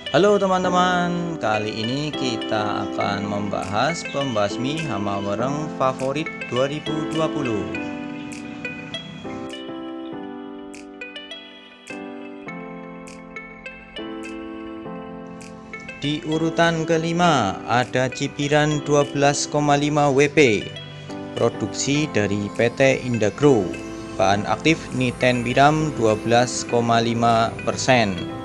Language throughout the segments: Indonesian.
Halo teman-teman, kali ini kita akan membahas pembasmi hama wereng favorit 2020. Di urutan kelima ada Cipiran 12,5 WP, produksi dari PT Indagro, bahan aktif nitenpiram 12,5%.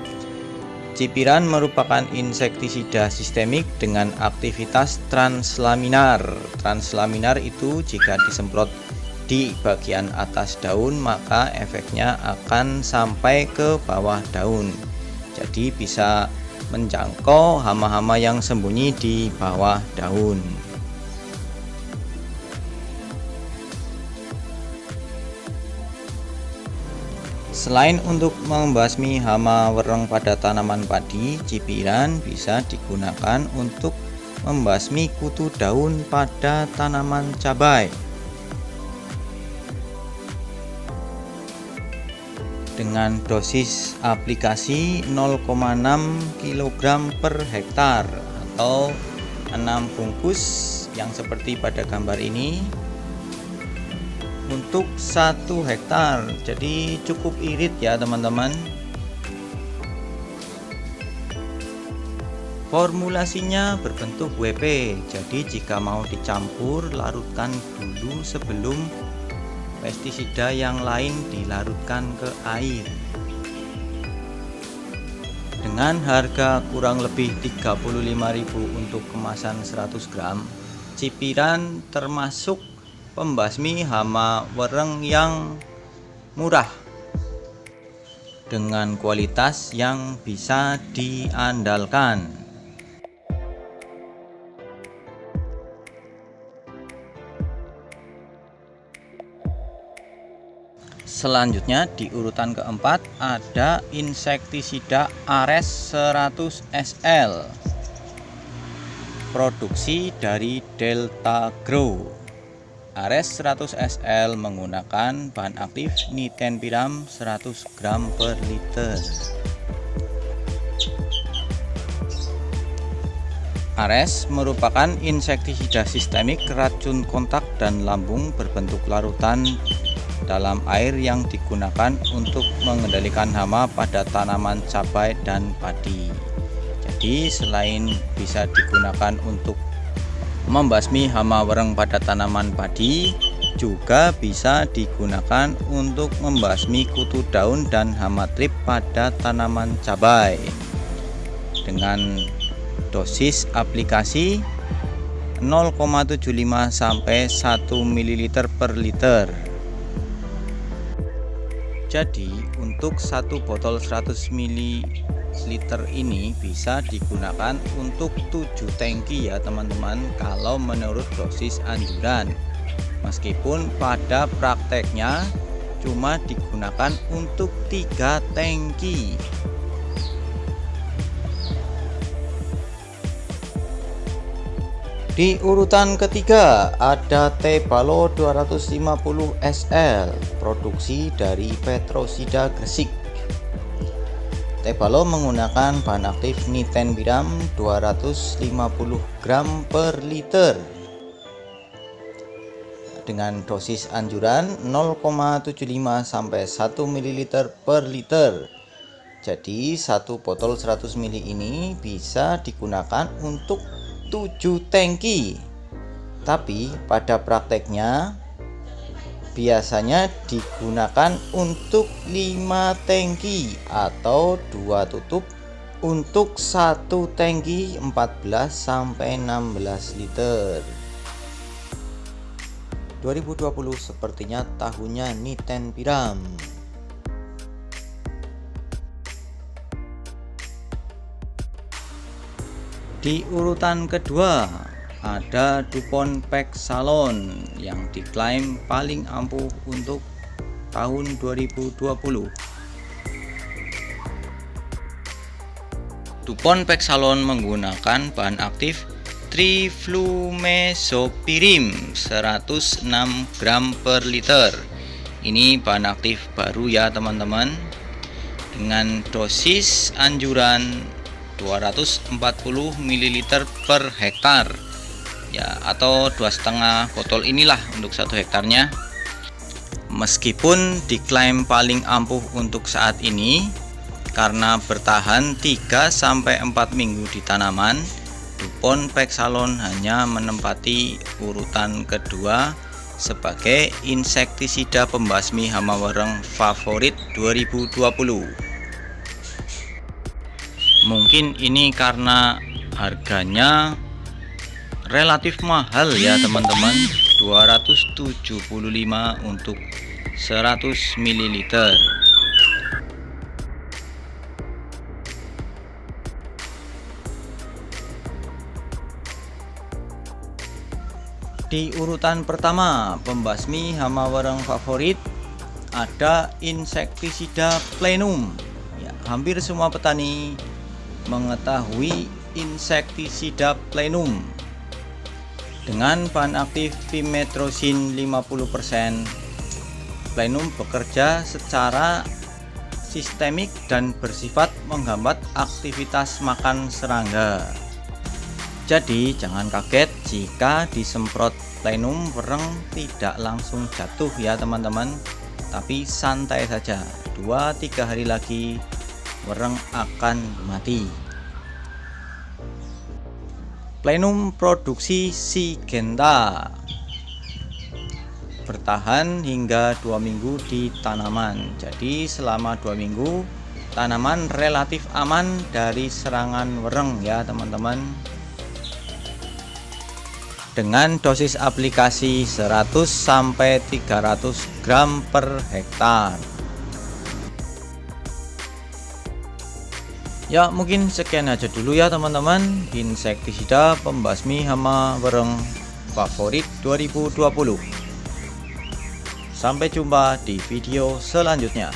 Cipiran merupakan insektisida sistemik dengan aktivitas translaminar. Translaminar itu jika disemprot di bagian atas daun maka efeknya akan sampai ke bawah daun. Jadi bisa menjangkau hama-hama yang sembunyi di bawah daun. Selain untuk membasmi hama wereng pada tanaman padi, cipiran bisa digunakan untuk membasmi kutu daun pada tanaman cabai. Dengan dosis aplikasi 0,6 kg per hektar atau 6 bungkus yang seperti pada gambar ini untuk 1 hektar. Jadi cukup irit ya teman-teman. Formulasinya berbentuk WP, jadi jika mau dicampur larutkan dulu sebelum pestisida yang lain dilarutkan ke air. Dengan harga kurang lebih 35.000 untuk kemasan 100 gram, cipiran termasuk pembasmi hama wereng yang murah dengan kualitas yang bisa diandalkan. Selanjutnya di urutan keempat ada insektisida Ares 100 SL, produksi dari Delta Grow. Ares 100 SL menggunakan bahan aktif nitenpiram 100 gram per liter. Ares merupakan insektisida sistemik racun kontak dan lambung berbentuk larutan dalam air yang digunakan untuk mengendalikan hama pada tanaman cabai dan padi. Jadi selain bisa digunakan untuk membasmi hama wereng pada tanaman padi, juga bisa digunakan untuk membasmi kutu daun dan hama trip pada tanaman cabai dengan dosis aplikasi 0,75 sampai 1 ml per liter. Jadi untuk satu botol 100 ml ini bisa digunakan untuk 7 tangki ya teman-teman, kalau menurut dosis anjuran. Meskipun pada prakteknya cuma digunakan untuk 3 tangki. Di urutan ketiga ada Tebalo 250 SL, produksi dari Petrosida Gresik. Tebalo menggunakan bahan aktif nitenpiram 250 gram per liter dengan dosis anjuran 0,75 sampai 1 ml per liter. Jadi satu botol 100 ml ini bisa digunakan untuk 7 tangki. Tapi pada prakteknya biasanya digunakan untuk 5 tangki atau 2 tutup untuk 1 tangki 14 sampai 16 liter. 2020 sepertinya tahunnya nitenpiram. Di urutan kedua ada DuPont Pexalon yang diklaim paling ampuh untuk tahun 2020. DuPont Pexalon menggunakan bahan aktif triflumesopirim 106 gram per liter. Ini bahan aktif baru ya teman-teman, dengan dosis anjuran 240 ml per hektar ya, atau 2,5 botol inilah untuk 1 hektarnya. Meskipun diklaim paling ampuh untuk saat ini karena bertahan 3-4 minggu di tanaman, DuPont Pexalon hanya menempati urutan kedua sebagai insektisida pembasmi hama wareng favorit 2020. Mungkin ini karena harganya relatif mahal ya teman-teman, 275 untuk 100 ml. Di urutan pertama pembasmi hama wareng favorit ada insektisida Plenum ya, hampir semua petani mengetahui insektisida Plenum. Dengan bahan aktif pimetrosin 50%, Plenum bekerja secara sistemik dan bersifat menghambat aktivitas makan serangga. Jadi jangan kaget jika disemprot Plenum wareng tidak langsung jatuh ya teman-teman, tapi santai saja, 2-3 hari lagi wareng akan mati. Plenum produksi Syngenta bertahan hingga 2 minggu di tanaman. Jadi selama 2 minggu tanaman relatif aman dari serangan wareng ya teman-teman. Dengan dosis aplikasi 100-300 gram per hektar. Ya mungkin sekian aja dulu ya teman-teman, insektisida pembasmi hama wareng favorit 2020. Sampai jumpa di video selanjutnya.